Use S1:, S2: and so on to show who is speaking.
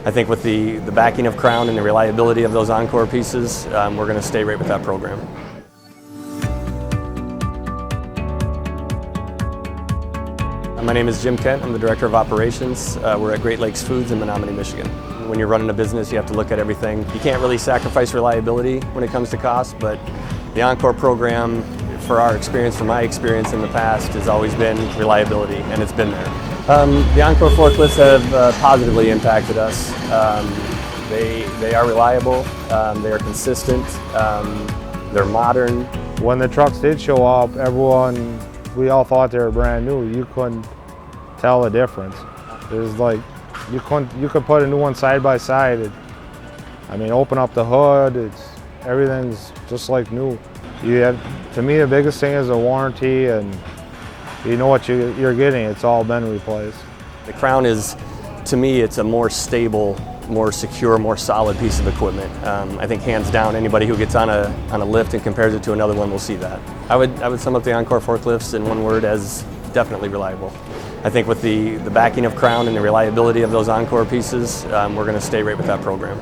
S1: I think with the backing of Crown and the reliability of those Encore pieces, we're going to stay right with that program. My name is Jim Kent. I'm the Director of Operations. We're at Great Lakes Foods in Menominee, Michigan. When you're running a business, you have to look at everything. You can't really sacrifice reliability when it comes to cost, but the Encore program, for our experience, from my experience in the past, has always been reliability, and it's been there. The Encore forklifts have positively impacted us. They are reliable, they are consistent, they're modern.
S2: When the trucks did show up, we all thought they were brand new. You couldn't tell the difference. It was like you could put a new one side by side. Open up the hood. Everything's just like new. To me, the biggest thing is the warranty, and you know what you're getting. It's all been replaced.
S1: The Crown is, to me, it's a more stable, more secure, more solid piece of equipment. I think hands down, anybody who gets on a lift and compares it to another one will see that. I would sum up the Encore forklifts in one word as definitely reliable. I think with the backing of Crown and the reliability of those Encore pieces, we're going to stay right with that program.